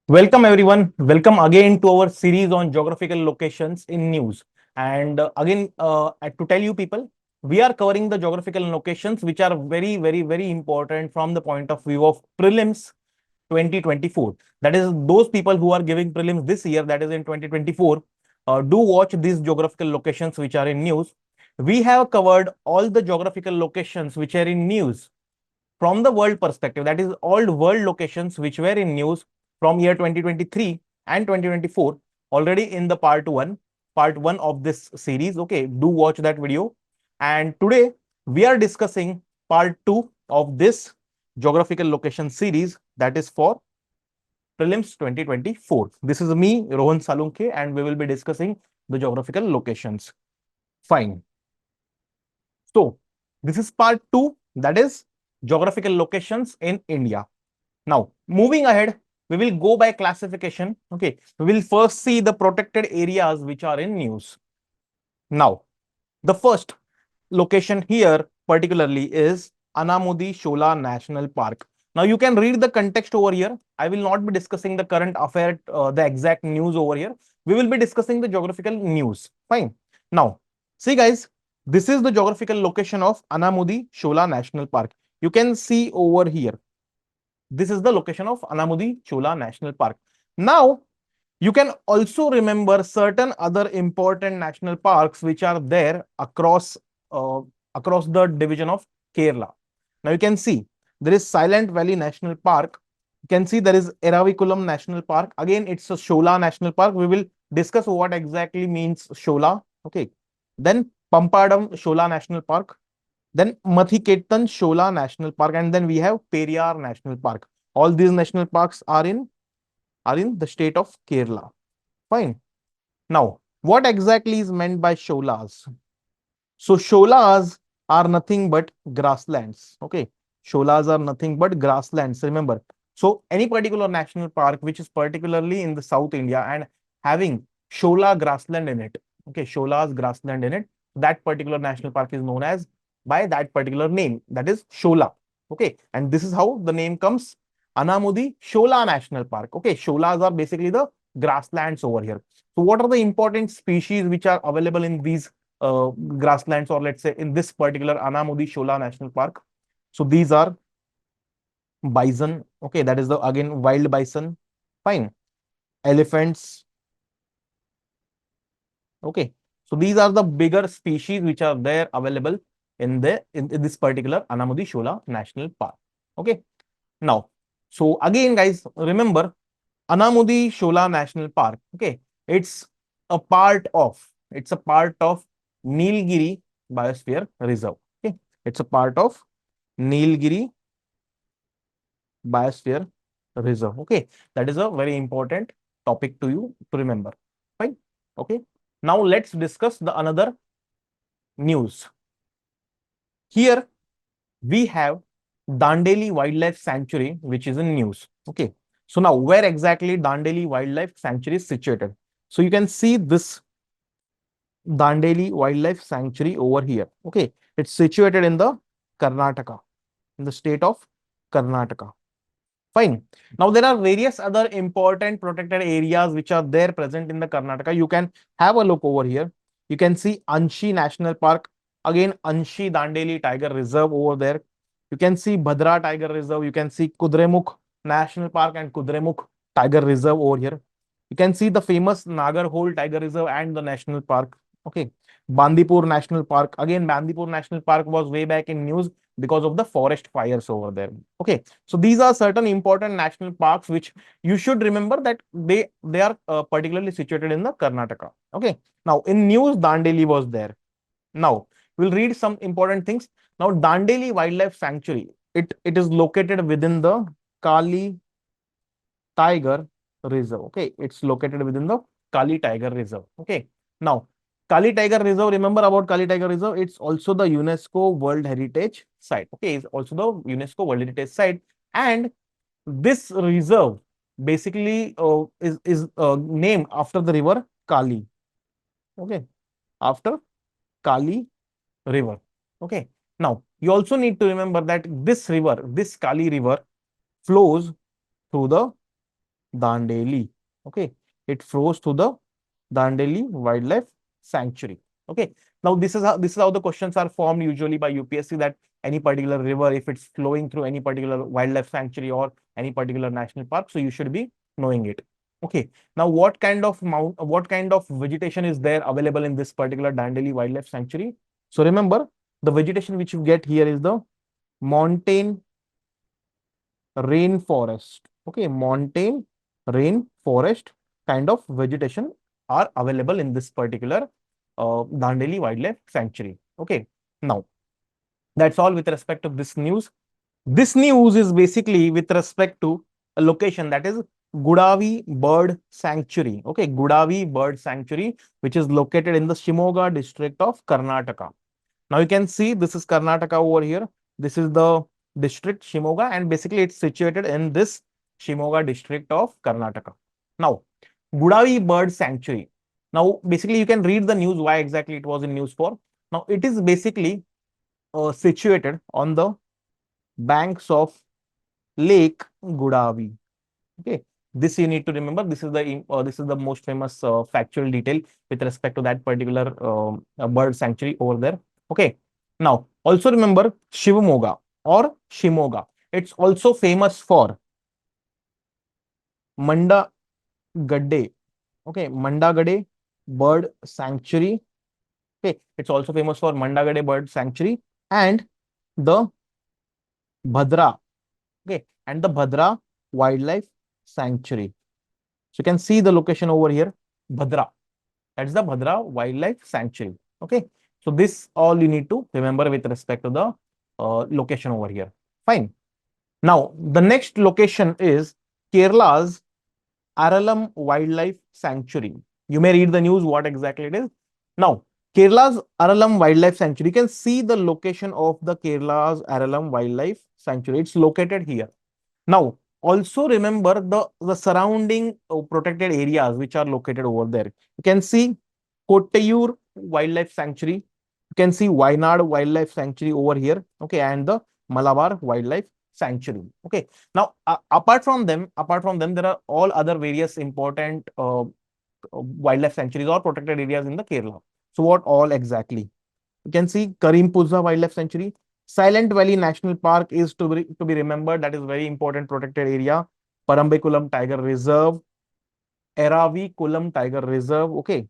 Welcome everyone. Welcome again to our series on geographical locations in news. And again, to tell you people, we are covering the geographical locations which are very important from the point of view of prelims 2024. That is, those people who are giving prelims this year, that is in 2024, do watch these geographical locations which are in news. We have covered all the geographical locations which are in news from the world perspective, that is all world locations which were in news from year 2023 and 2024 already in the part 1 of this series. Okay, do watch that video. And today we are discussing part 2 of this geographical location series, that is for prelims 2024. This is me, Rohan Salunkhe, and we will be discussing the geographical locations. Fine. So this is part 2, that is geographical locations in India. Now, moving ahead, we will go by classification. Okay, we will first see the protected areas which are in news. Now, the first location here particularly is Anamudi Shola National Park. Now, you can read the context over here. I will not be discussing the current affair, the exact news over here. We will be discussing the geographical news. Fine. Now, see guys, this is the geographical location of Anamudi Shola National Park. You can see over here. This is the location of Anamudi Chola National Park. Now, you can also remember certain other important national parks which are there across the division of Kerala. Now, you can see there is Silent Valley National Park. You can see there is Eravikulam National Park. Again, it's a Shola National Park. We will discuss what exactly means Shola. Okay. Then Pampadam Shola National Park. Then Mathiketan Shola National Park, and then we have Periyar National Park. All these national parks are in the state of Kerala. Fine. Now, what exactly is meant by sholas? So sholas are nothing but grasslands. Okay, sholas are nothing but grasslands. Remember. So any particular national park which is particularly in the South India and having shola grassland in it. Okay, shola's grassland in it. That particular national park is known as by that particular name. That is Shola. Okay, and this is how the name comes. Anamudi Shola National Park. Okay, sholas are basically the grasslands over here. So what are the important species which are available in these grasslands, or let's say in this particular Anamudi Shola National Park? So these are bison. Okay, that is the again wild bison. Fine. Elephants. Okay, so these are the bigger species which are there available in this particular Anamudi Shola National Park. Okay, now, so again, guys, remember Anamudi Shola National Park. Okay, it's a part of Nilgiri Biosphere Reserve. Okay, it's a part of Nilgiri Biosphere Reserve. Okay, that is a very important topic to you to remember. Fine. Okay. Now let's discuss the another news. Here we have Dandeli Wildlife Sanctuary, which is in news. Okay. So now where exactly Dandeli Wildlife Sanctuary is situated? So you can see this Dandeli Wildlife Sanctuary over here. Okay. It's situated in the Karnataka, in the state of Karnataka. Fine. Now there are various other important protected areas which are there present in the Karnataka. You can have a look over here. You can see Anshi National Park. Again, Anshi Dandeli Tiger Reserve over there. You can see Bhadra Tiger Reserve. You can see Kudremukh National Park and Kudremukh Tiger Reserve over here. You can see the famous Nagarhole Tiger Reserve and the national park. Okay. Bandipur National Park. Again, Bandipur National Park was way back in news because of the forest fires over there. Okay. So these are certain important national parks which you should remember that they are particularly situated in the Karnataka. Okay. Now in news, Dandeli was there. Now we'll read some important things. Now Dandeli Wildlife Sanctuary. It is located within the Kali Tiger Reserve. Okay, it's located within the Kali Tiger Reserve. Okay, now Kali Tiger Reserve. Remember about Kali Tiger Reserve? It's also the UNESCO World Heritage Site. Okay, it's also the UNESCO World Heritage Site, and this reserve basically is named after the river Kali. Okay, after Kali River. Okay, now you also need to remember that this river, this Kali River, flows through the Dandeli. Okay, it flows through the Dandeli Wildlife Sanctuary. Okay, now this is how the questions are formed usually by UPSC, that any particular river, if it's flowing through any particular wildlife sanctuary or any particular national park, so you should be knowing it. Okay, now what kind of vegetation is there available in this particular Dandeli Wildlife Sanctuary? So remember, the vegetation which you get here is the montane rainforest. Okay, montane rainforest kind of vegetation are available in this particular Dandeli Wildlife Sanctuary. Okay, now that's all with respect to this news. This news is basically with respect to a location, that is Gudavi Bird Sanctuary. Okay, Gudavi Bird Sanctuary, which is located in the Shimoga district of Karnataka. Now you can see this is Karnataka over here. This is the district Shimoga, and basically it's situated in this Shimoga district of Karnataka. Now, Gudavi Bird Sanctuary. Now, basically you can read the news why exactly it was in news for. Now, it is basically situated on the banks of Lake Gudavi. Okay, this you need to remember. This is the most famous factual detail with respect to that particular bird sanctuary over there. Okay, now also remember Shivamoga or Shimoga. It's also famous for Manda Gadde. Okay, Manda Gadde Bird Sanctuary. Okay, it's also famous for Manda Gadde Bird Sanctuary and the Bhadra. Okay, and the Bhadra Wildlife Sanctuary. So you can see the location over here, Bhadra. That's the Bhadra Wildlife Sanctuary. Okay, so this all you need to remember with respect to the location over here. Fine. Now the next location is Kerala's Aralam Wildlife Sanctuary. You may read the news what exactly it is. Now Kerala's Aralam Wildlife Sanctuary. You can see the location of the Kerala's Aralam Wildlife Sanctuary. It's located here. Now, also remember the surrounding protected areas which are located over there. You can see Kottayur Wildlife Sanctuary. You can see Wayanad Wildlife Sanctuary over here. Okay, and the Malabar Wildlife Sanctuary. Okay. Now, apart from them, there are all other various important wildlife sanctuaries or protected areas in the Kerala. So, what all exactly? You can see Karimpuzha Wildlife Sanctuary. Silent Valley National Park is to be remembered. That is very important protected area. Parambikulam Tiger Reserve, Kulam Tiger Reserve. Okay.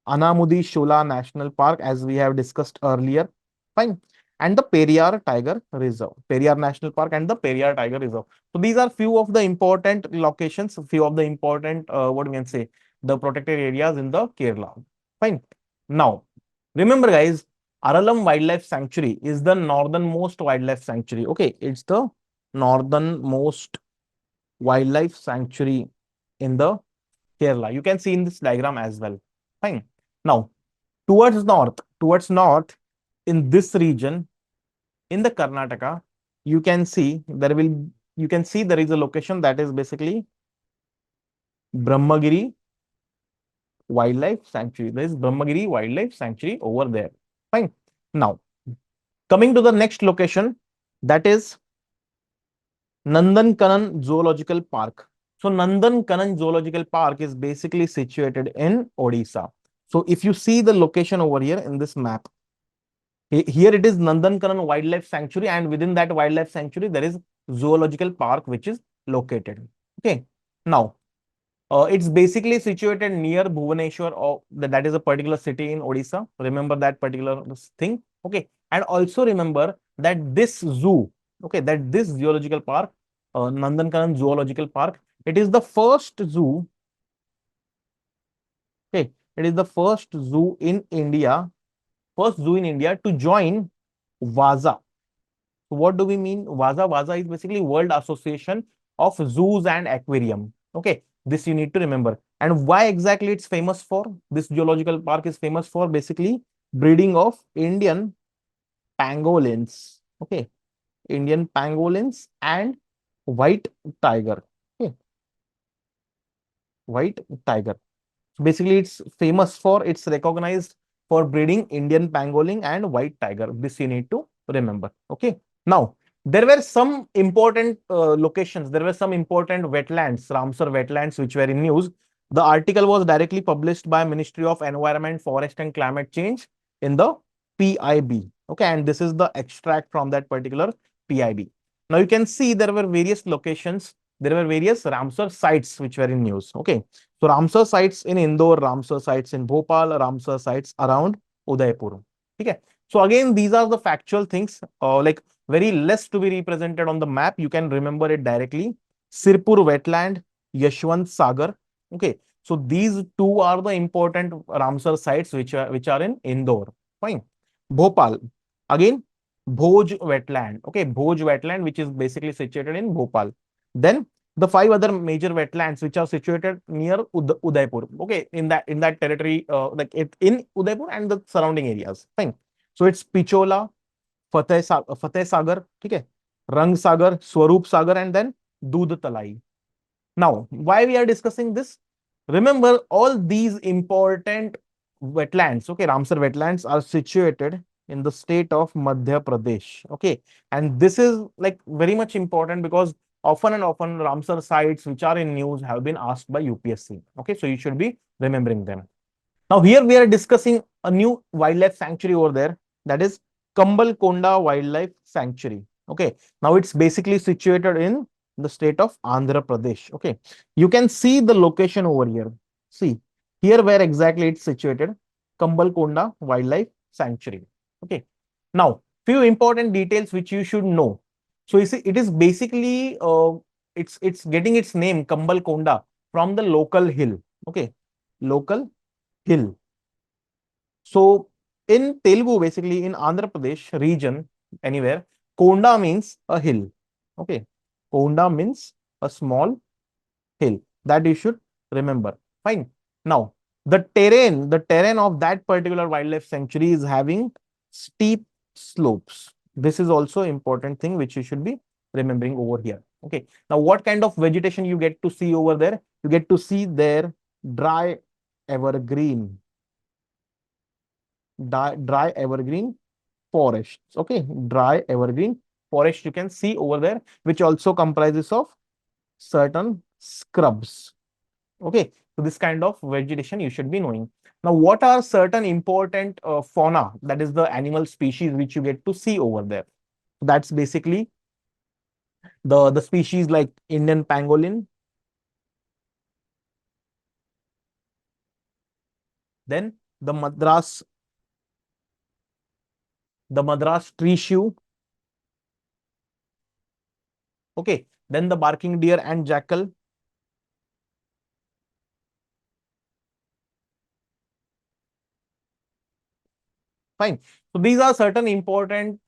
Anamudi Shola National Park, as we have discussed earlier. Fine. And the Periyar Tiger Reserve, Periyar National Park and the Periyar Tiger Reserve. So these are few of the important locations, few of the important, what we can say, the protected areas in the Kerala. Fine. Now, remember guys, Aralam Wildlife Sanctuary is the northernmost wildlife sanctuary. Okay, it's the northernmost wildlife sanctuary in the Kerala. You can see in this diagram as well. Fine. Now, towards north, in this region, in the Karnataka, you can see there is a location that is basically Brahmagiri Wildlife Sanctuary. There is Brahmagiri Wildlife Sanctuary over there. Fine. Now, coming to the next location, that is Nandankanan Zoological Park. So Nandankanan Zoological Park is basically situated in Odisha. So if you see the location over here in this map, here it is Nandankanan Wildlife Sanctuary, and within that wildlife sanctuary, there is zoological park which is located. Okay. Now, it's basically situated near Bhubaneswar, or that is a particular city in Odisha. Remember that particular thing. Okay. And also remember that this zoo, okay, that this zoological park, Nandankanan Zoological Park, it is the first zoo. Okay. It is the first zoo in India to join WAZA. So what do we mean? WAZA? WAZA is basically World Association of Zoos and Aquarium. Okay, this you need to remember. And why exactly it's famous for? This zoological park is famous for basically breeding of Indian pangolins. Okay, Indian pangolins and white tiger. Okay, white tiger. Basically, it's recognized for breeding Indian pangolin and white tiger. This you need to remember. Okay. Now, There were some important locations, there were some important wetlands, Ramsar wetlands, which were in news. The article was directly published by Ministry of Environment, Forest and Climate Change in the PIB. Okay, and this is the extract from that particular PIB. Now you can see there were various locations, there were various Ramsar sites which were in news. Okay, so Ramsar sites in Indore, Ramsar sites in Bhopal, Ramsar sites around Udaipur. Okay, so again, these are the factual things, like very less to be represented on the map. You can remember it directly. Sirpur wetland, Yashwant Sagar. Okay, so these two are the important Ramsar sites which are in Indore. Fine. Bhopal, again, Bhoj wetland. Okay, Bhoj wetland, which is basically situated in Bhopal. Then the five other major wetlands which are situated near Udaipur. Okay, in that territory, like in Udaipur and the surrounding areas. Fine. So it's Pichola, Fateh Sagar, ठीक है, रंग सागर, Swaroop Sagar, and then दूध तलाई. Now, why we are discussing this? Remember, all these important wetlands, okay, Ramsar wetlands are situated in the state of Madhya Pradesh, okay, and this is like very much important because often and often Ramsar sites which are in news have been asked by UPSC, okay, so you should be remembering them. Now, here we are discussing a new wildlife sanctuary over there, that is Kambal Konda Wildlife Sanctuary. Okay, now it's basically situated in the state of Andhra Pradesh. Okay, you can see the location over here. See here where exactly it's situated, Kambal Konda Wildlife Sanctuary. Okay, now few important details which you should know. So you see, it is basically it's getting its name Kambal Konda from the local hill. Okay, local hill. So in Telugu, basically in Andhra Pradesh region, anywhere, Konda means a hill. Okay. Konda means a small hill. That you should remember. Fine. Now, the terrain of that particular wildlife sanctuary is having steep slopes. This is also important thing which you should be remembering over here. Okay. Now, what kind of vegetation you get to see over there? You get to see there dry evergreen, dry evergreen forests. Okay, dry evergreen forest you can see over there, which also comprises of certain scrubs. Okay, so this kind of vegetation you should be knowing. Now, what are certain important fauna, that is the animal species which you get to see over there? That's basically the species like Indian pangolin, then the Madras tree shrew. Okay, then the barking deer and jackal. Fine. So these are certain important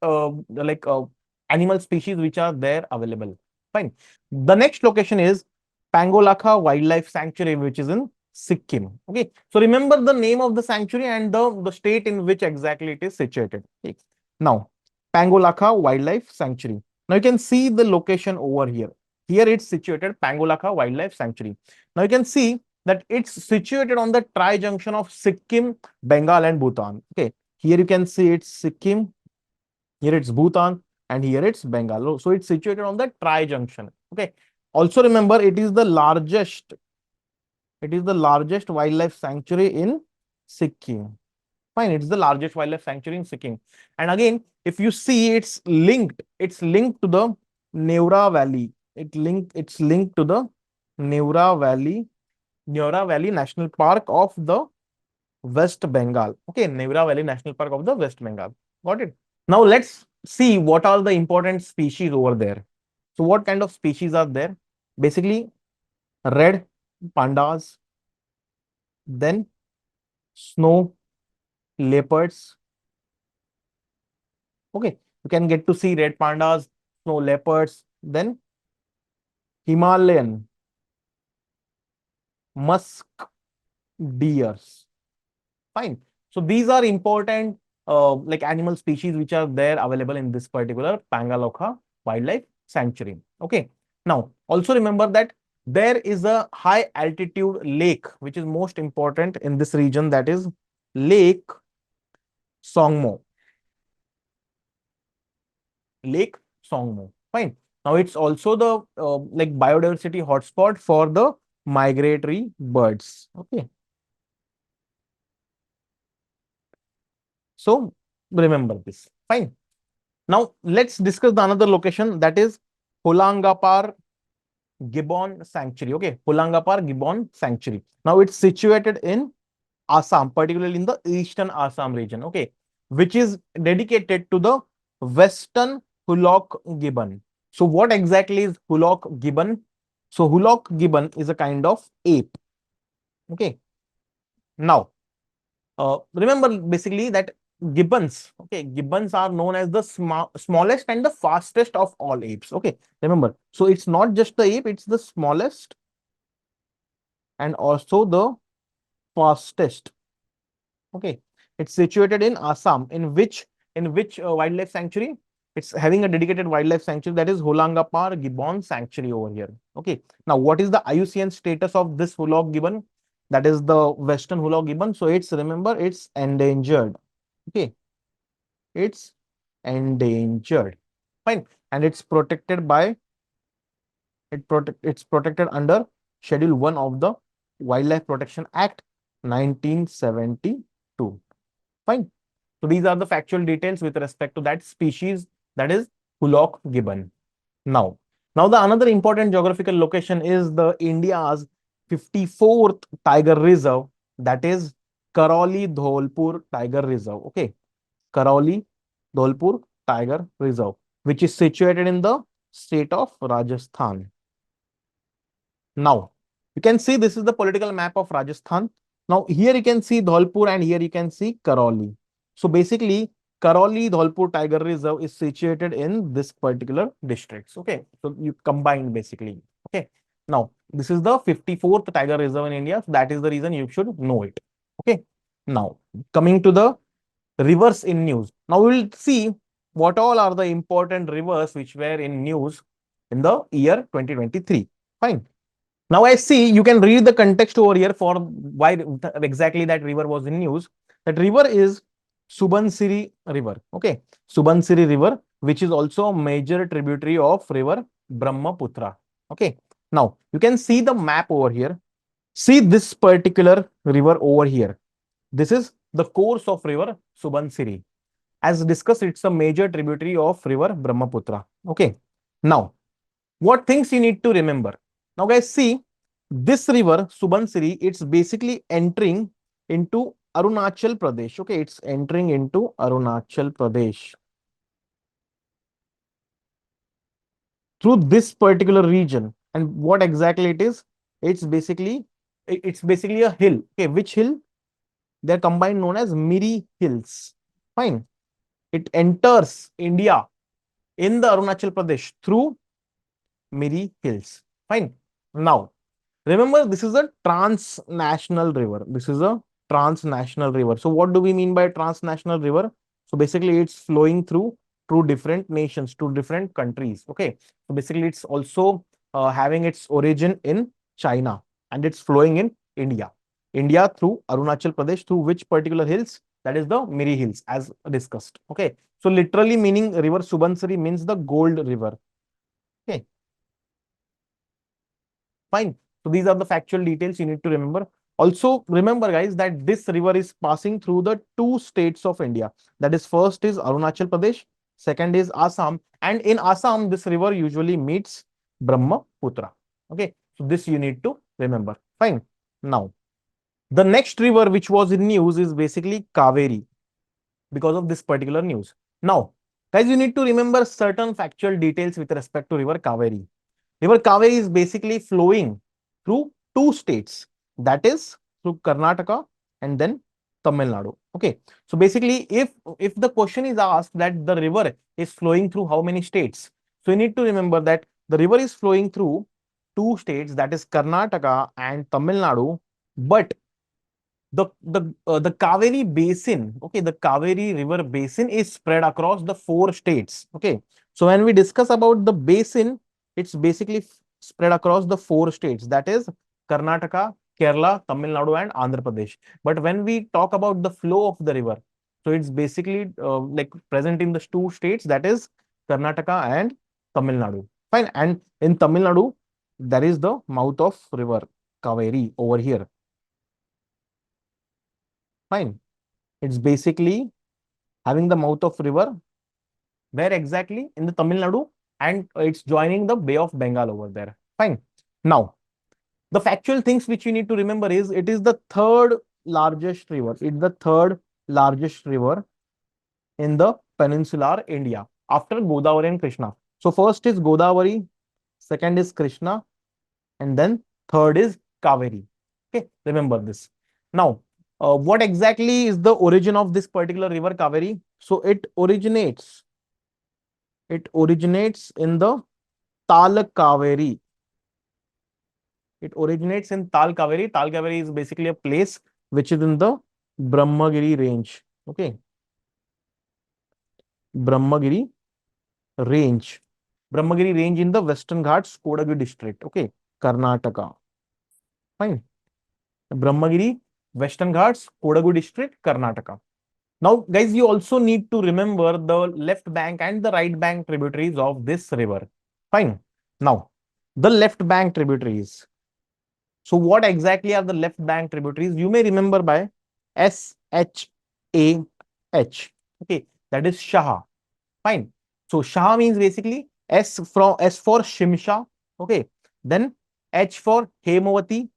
animal species which are there available. Fine. The next location is Pangolakha Wildlife Sanctuary, which is in Sikkim. Okay. So remember the name of the sanctuary and the state in which exactly it is situated. Okay. Now, Pangolakha Wildlife Sanctuary. Now you can see the location over here. Here it's situated, Pangolakha Wildlife Sanctuary. Now you can see that it's situated on the tri-junction of Sikkim, Bengal, and Bhutan. Okay. Here you can see it's Sikkim, here it's Bhutan, and here it's Bengal. So it's situated on the tri-junction. Okay. Also remember, it is the largest wildlife sanctuary in Sikkim. Fine, it's the largest wildlife sanctuary in Sikkim. And again, if you see, it's linked to the Neura Valley. It's linked to the Neura Valley, Neura Valley National Park of the West Bengal. Okay, Neura Valley National Park of the West Bengal. Got it? Now let's see what are the important species over there. So what kind of species are there? Basically, red pandas, then snow leopards. Okay, you can get to see red pandas, snow leopards, then Himalayan musk deers. Fine. So these are important like animal species which are there available in this particular Pangaloka Wildlife Sanctuary. Okay. Now, also remember that there is a high altitude lake which is most important in this region, that is Lake Songmo. Lake Songmo. Fine. Now it's also the like biodiversity hotspot for the migratory birds. Okay. So remember this. Fine. Now let's discuss the another location, that is Holangapar Gibbon Sanctuary. Okay, Holangapar Gibbon Sanctuary. Now it's situated in Assam, particularly in the eastern Assam region. Okay, which is dedicated to the Western Hulok gibbon. So what exactly is Hulok gibbon? So Hulok gibbon is a kind of ape. Okay, now remember basically that gibbons, okay, gibbons are known as the smallest and the fastest of all apes. Okay, remember, so it's not just the ape, it's the smallest and also the fastest. Okay, it's situated in Assam, in which wildlife sanctuary? It's having a dedicated wildlife sanctuary, that is Holangapar Gibbon Sanctuary over here. Okay, now what is the IUCN status of this Hulok gibbon? That is the Western Hulok gibbon. So it's, remember, it's endangered. Okay, it's endangered. Fine, and it's protected by it's protected under Schedule 1 of the Wildlife Protection Act 1972. Fine. So these are the factual details with respect to that species, that is Hulok gibbon. Now, the another important geographical location is the India's 54th tiger reserve, that is Karauli Dholpur Tiger Reserve. Okay, Karauli Dholpur Tiger Reserve, which is situated in the state of Rajasthan. Now, you can see this is the political map of Rajasthan. Now, here you can see Dholpur and here you can see Karauli. So, basically, Karauli Dholpur Tiger Reserve is situated in this particular districts. Okay, so you combine basically. Okay, now this is the 54th Tiger Reserve in India. So that is the reason you should know it. Okay, now coming to the rivers in news. Now, we will see what all are the important rivers which were in news in the year 2023. Fine. Now I see you can read the context over here for why exactly that river was in news. That river is Subansiri River. Okay, Subansiri River, which is also a major tributary of river Brahmaputra. Okay, now you can see the map over here. See this particular river over here. This is the course of river Subansiri. As discussed, it's a major tributary of river Brahmaputra. Okay, now what things you need to remember? Now, guys, see this river Subansiri, it's basically entering into Arunachal Pradesh. Okay, it's entering into Arunachal Pradesh through this particular region. And what exactly it is? It's basically a hill. Okay, which hill? They're combined known as Miri Hills. Fine. It enters India in the Arunachal Pradesh through Miri Hills. Fine. Now, remember, this is a transnational river. This is a transnational river. So what do we mean by transnational river? So basically it's flowing through different nations, to different countries. Okay. So basically it's also having its origin in China and it's flowing in India. India through Arunachal Pradesh, through which particular hills? That is the Miri Hills as discussed. Okay. So literally meaning river Subansiri means the gold river. Okay. Fine. So these are the factual details you need to remember. Also, remember, guys, that this river is passing through the two states of India. That is, first is Arunachal Pradesh, second is Assam. And in Assam, this river usually meets Brahmaputra. Okay. So this you need to remember. Fine. Now, the next river which was in news is basically Kaveri because of this particular news. Now, guys, you need to remember certain factual details with respect to river Kaveri. River Kaveri is basically flowing through two states, that is through Karnataka and then Tamil Nadu. Okay, so basically, if the question is asked that the river is flowing through how many states, so you need to remember that the river is flowing through two states, that is Karnataka and Tamil Nadu, but the Kaveri basin, okay, the Kaveri river basin is spread across the four states. Okay, so when we discuss about the basin, it's basically spread across the four states, that is Karnataka, Kerala, Tamil Nadu, and Andhra Pradesh. But when we talk about the flow of the river, so it's basically like present in the two states, that is Karnataka and Tamil Nadu. Fine. And in Tamil Nadu, there is the mouth of river Kaveri over here. Fine. It's basically having the mouth of river. Where exactly? In the Tamil Nadu, and it's joining the Bay of Bengal over there. Fine. Now, the factual things which you need to remember is it is the third largest river. It's the third largest river in the peninsular India after Godavari and Krishna. So first is Godavari, second is Krishna, and then third is Kaveri. Okay, remember this. Now, what exactly is the origin of this particular river Kaveri? So it originates in the Tal Kaveri. It originates in Tal Kaveri. Tal Kaveri is basically a place which is in the Brahmagiri range. Okay, Brahmagiri range. Brahmagiri range in the Western Ghats, Kodagu district. Okay, Karnataka. Fine. Brahmagiri, Western Ghats, Kodagu district, Karnataka. Now, guys, you also need to remember the left bank and the right bank tributaries of this river. Fine. Now, the left bank tributaries. So, what exactly are the left bank tributaries? You may remember by SHAH. Okay, that is Shah. Fine. So Shah means basically S for Shimsha. Okay. Then H for Hemavati,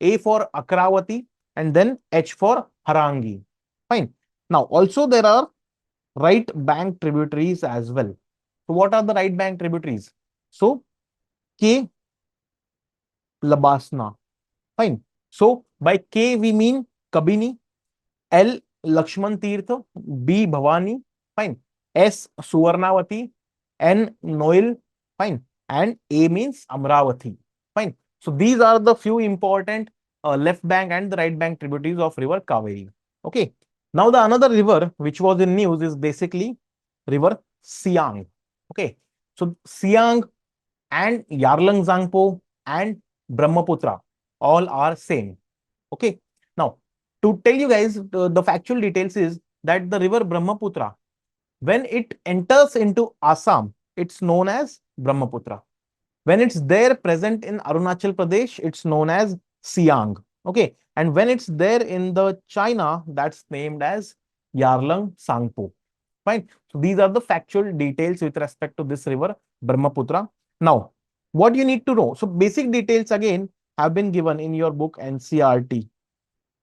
A for Akravati, and then H for Harangi. Fine. Now also there are right bank tributaries as well. So what are the right bank tributaries? So K Labasna. Fine. So by K we mean Kabini, L Lakshman Tirtha, B Bhavani, fine. S Suvarnavati, N Noil, fine. And A means Amravati, fine. So these are the few important left bank and the right bank tributaries of river Kaveri. Okay. Now the another river which was in news is basically river Siang. Okay. So Siang and Yarlung Zangpo and Brahmaputra all are same. Okay. Now, to tell you guys the factual details is that the river Brahmaputra, when it enters into Assam, it's known as Brahmaputra. When it's there present in Arunachal Pradesh, it's known as Siang. Okay. And when it's there in the China, that's named as Yarlung Sangpo. Fine. So these are the factual details with respect to this river Brahmaputra. Now, what you need to know. So basic details again have been given in your book NCRT.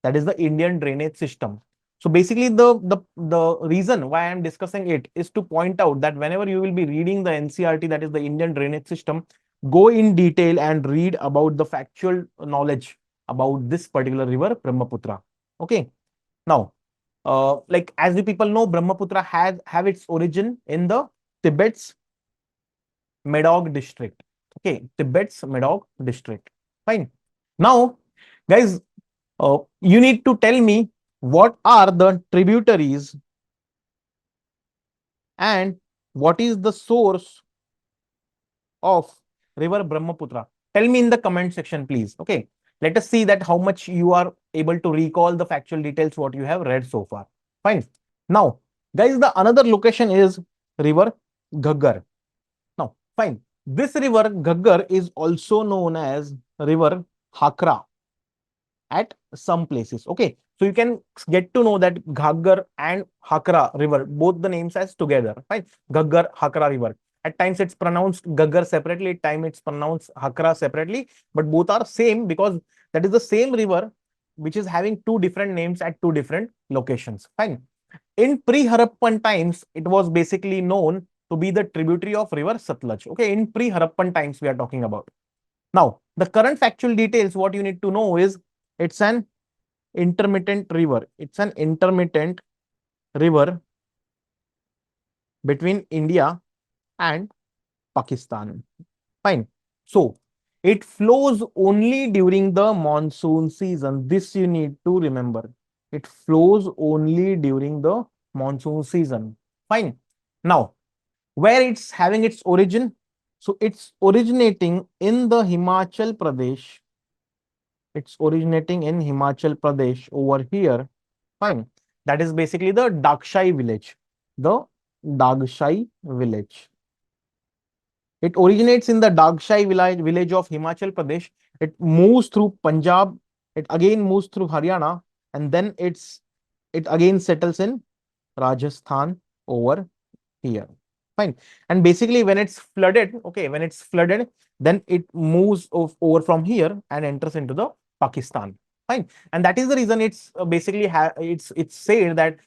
That is the Indian drainage system. So basically the reason why I'm discussing it is to point out that whenever you will be reading the NCRT, that is the Indian drainage system, go in detail and read about the factual knowledge about this particular river Brahmaputra. Okay. Now, like as you people know, Brahmaputra have its origin in the Tibet's Medog district. Okay, Tibet's Medog district. Fine. Now, guys, you need to tell me what are the tributaries and what is the source of river Brahmaputra. Tell me in the comment section, please. Okay, let us see that how much you are able to recall the factual details what you have read so far. Fine. Now, guys, the another location is river Ghaggar. Now, fine. This river Ghaggar is also known as river Hakra at some places. Okay. So you can get to know that Ghaggar and Hakra river, both the names as together. Fine. Ghaggar, Hakra river. At times it's pronounced Ghaggar separately, at times it's pronounced Hakra separately, but both are same because that is the same river which is having two different names at two different locations. Fine. In pre-Harappan times, it was basically known to be the tributary of river Satluj. Okay, in pre-Harappan times we are talking about. Now, the current factual details, what you need to know is it's an intermittent river. It's an intermittent river between India and Pakistan. Fine. So, it flows only during the monsoon season. This you need to remember. It flows only during the monsoon season. Fine. Now, where it's having its origin? So, it's originating in the Himachal Pradesh. It's originating in Himachal Pradesh over here. Fine. That is basically the Dakshai village. The Dagshai village. It originates in the Dagshai village of Himachal Pradesh. It moves through Punjab. It again moves through Haryana, and then it again settles in Rajasthan over here. Fine. And basically, when it's flooded, okay, when it's flooded, then it moves over from here and enters into the Pakistan. Fine. And that is the reason it's basically it's said that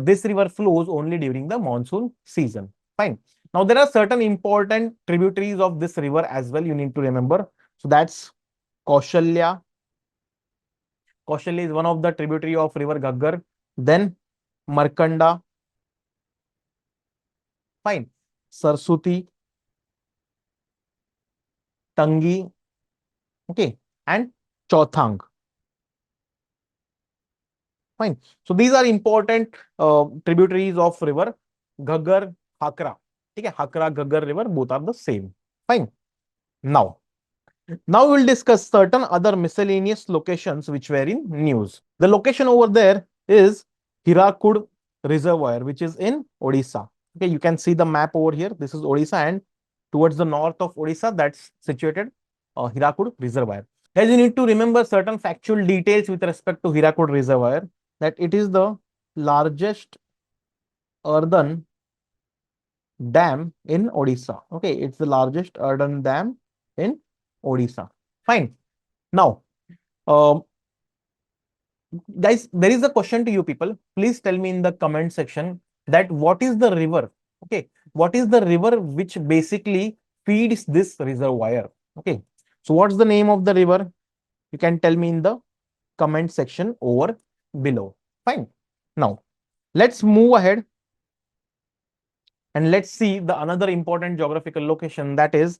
this river flows only during the monsoon season. Fine. Now there are certain important tributaries of this river as well. You need to remember. So that's Kaushalya. Kaushalya is one of the tributary of river Ghaggar. Then Markanda. Fine. Sarsuti, Tangi, okay, and Chothang. Fine. So these are important tributaries of river Ghaggar, Hakra. Okay, Hakra, Ghaggar river, both are the same. Fine. Now, now we'll discuss certain other miscellaneous locations which were in news. The location over there is Hirakud Reservoir, which is in Odisha. Okay, you can see the map over here. This is Odisha, and towards the north of Odisha, that's situated Hirakud Reservoir. Guys, you need to remember certain factual details with respect to Hirakud Reservoir, that it is the largest earthen dam in Odisha. Okay, it's the largest earthen dam in Odisha. Fine. Now, um, guys, there is a question to you people. Please tell me in the comment section that what is the river? Okay, what is the river which basically feeds this reservoir? Okay, so what's the name of the river? You can tell me in the comment section over below. Fine. Now, let's move ahead and let's see the another important geographical location, that is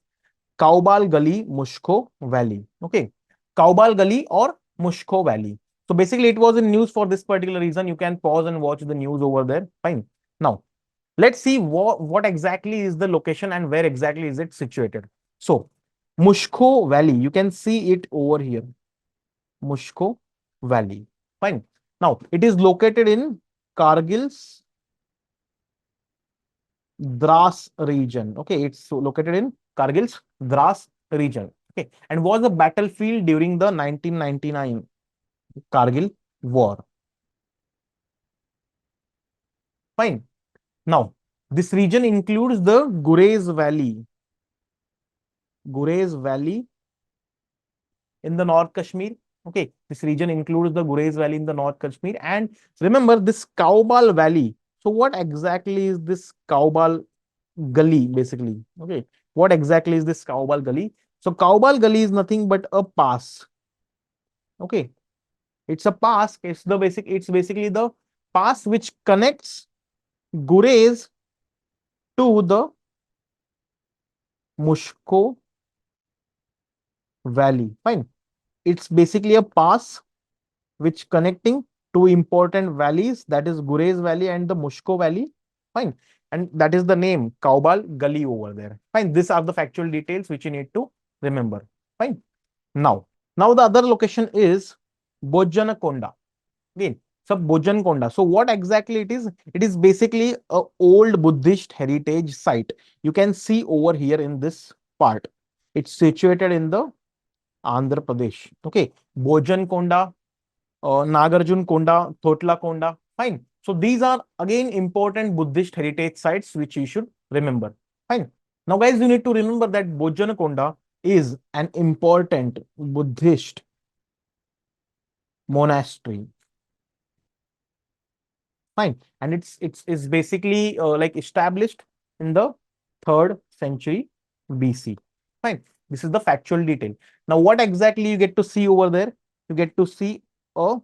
Kaubal Gully, Mushko Valley. Okay, Kaubal Gully or Mushko Valley. So basically, it was in news for this particular reason. You can pause and watch the news over there. Fine. Now, let's see what exactly is the location and where exactly is it situated. So, Mushko Valley, you can see it over here. Mushko Valley. Fine. Now, it is located in Kargil's Dras region. Okay, it's located in Kargil's Dras region. Okay, and was a battlefield during the 1999 Kargil war. Fine. Now, this region includes the Gurez Valley in the North Kashmir. Okay, this region includes the Gurez Valley in the North Kashmir. And remember this Kaubal Valley. So, what exactly is this Kaubal Gully basically? Okay, what exactly is this Kaubal Gully? So, Kaubal Gully is nothing but a pass. Okay, it's a pass. It's basically the pass which connects Gurez to the Mushko Valley. Fine. It's basically a pass which connecting two important valleys, that is Gurez Valley and the Mushko Valley. Fine. And that is the name Kaubal Gully over there. Fine. These are the factual details which you need to remember. Fine. Now the other location is Bojanakonda. Again, so Bojankonda. So what exactly it is? It is basically a old Buddhist heritage site. You can see over here in this part. It's situated in the Andhra Pradesh. Okay, Bojankonda, Nagarjun Konda, Thotla Konda. Fine. So these are again important Buddhist heritage sites which you should remember. Fine. Now, guys, you need to remember that Bojanakonda is an important Buddhist monastery. Fine. And it's basically like established in the 3rd century BC. Fine. This is the factual detail. Now, what exactly you get to see over there? You get to see a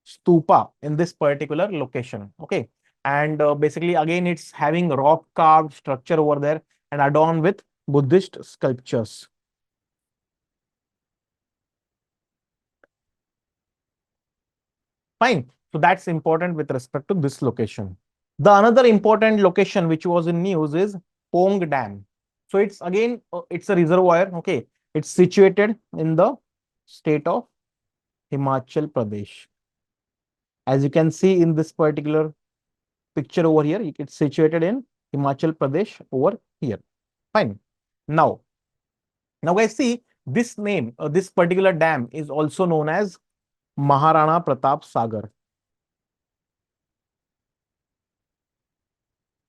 stupa in this particular location. Okay. And basically, again, it's having rock carved structure over there and adorned with Buddhist sculptures. Fine. So that's important with respect to this location. The another important location which was in news is Pong Dam. So it's again, it's a reservoir. Okay. It's situated in the state of Himachal Pradesh. As you can see in this particular picture over here, it's situated in Himachal Pradesh over here. Fine. Now, now guys, see this name, this particular dam is also known as Maharana Pratap Sagar.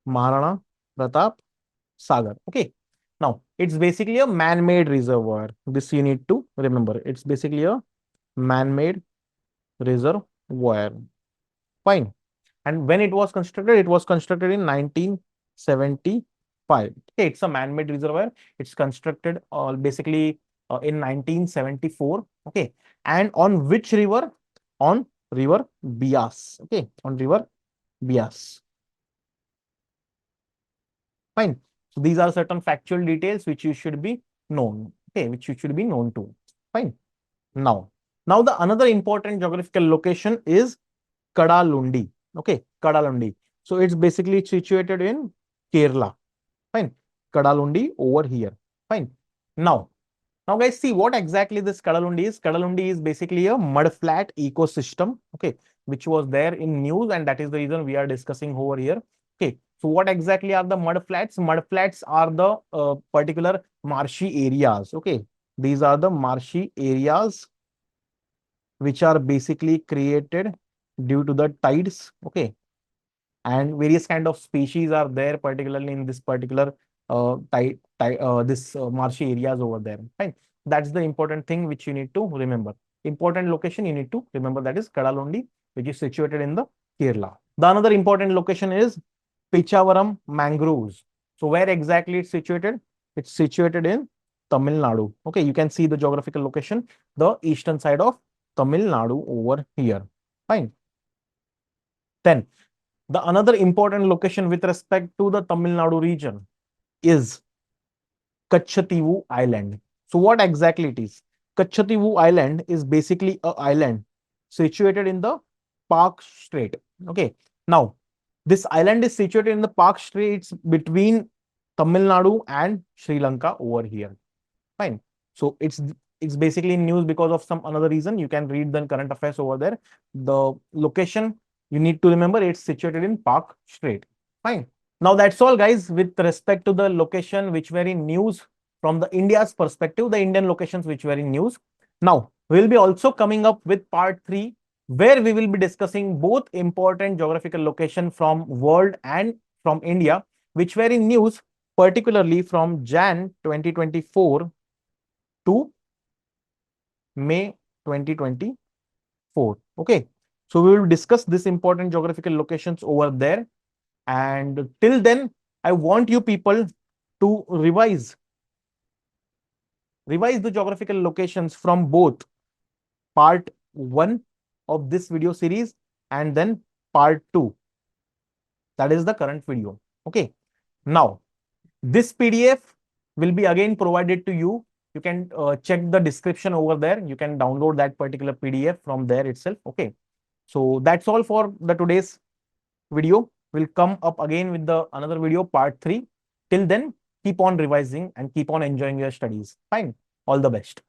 Maharana Pratap Sagar. Okay. Now, it's basically a man-made reservoir. This you need to remember. It's basically a man-made reservoir. Fine. And when it was constructed in 1975. Okay, it's a man-made reservoir. It's constructed basically in 1974. Okay. And on which river? On river Bias. Okay. On river Bias. Fine. So these are certain factual details which you should be known. Okay, which you should be known to. Fine. Now the another important geographical location is Kadalundi. Okay, Kadalundi. So it's basically situated in Kerala. Fine. Kadalundi over here. Fine. Now, now guys, see what exactly this Kadalundi is. Kadalundi is basically a mudflat ecosystem. Okay, which was there in news, and that is the reason we are discussing over here. Okay, so what exactly are the mudflats? Mudflats are the particular marshy areas. Okay, these are the marshy areas which are basically created due to the tides. Okay, and various kind of species are there, particularly in this particular marshy areas over there. Fine, that's the important thing which you need to remember. Important location you need to remember, that is Kadalundi, which is situated in the Kerala. The another important location is Pichavaram mangroves. So where exactly it's situated? It's situated in Tamil Nadu. Okay, you can see the geographical location, the eastern side of Tamil Nadu over here. Fine. Then the another important location with respect to the Tamil Nadu region is Kachativu Island. So what exactly it is? Kachativu Island is basically a island situated in the Park Strait. Okay. Now, this island is situated in the Park Straits between Tamil Nadu and Sri Lanka over here. Fine. So it's basically in news because of some another reason. You can read the current affairs over there. The location you need to remember, it's situated in Park Strait. Fine. Now that's all, guys, with respect to the location which were in news from the India's perspective, the Indian locations which were in news. Now we'll be also coming up with part 3, where we will be discussing both important geographical location from world and from India, which were in news, particularly from Jan 2024 to May 2024. Okay. So we will discuss this important geographical locations over there. And till then, I want you people to revise the geographical locations from both part 1 of this video series and then part 2. That is the current video. Okay. Now, this PDF will be again provided to you. You can check the description over there. You can download that particular PDF from there itself. Okay. So that's all for the today's video. Will come up again with the another video, part 3. Till then, keep on revising and keep on enjoying your studies. Fine. All the best.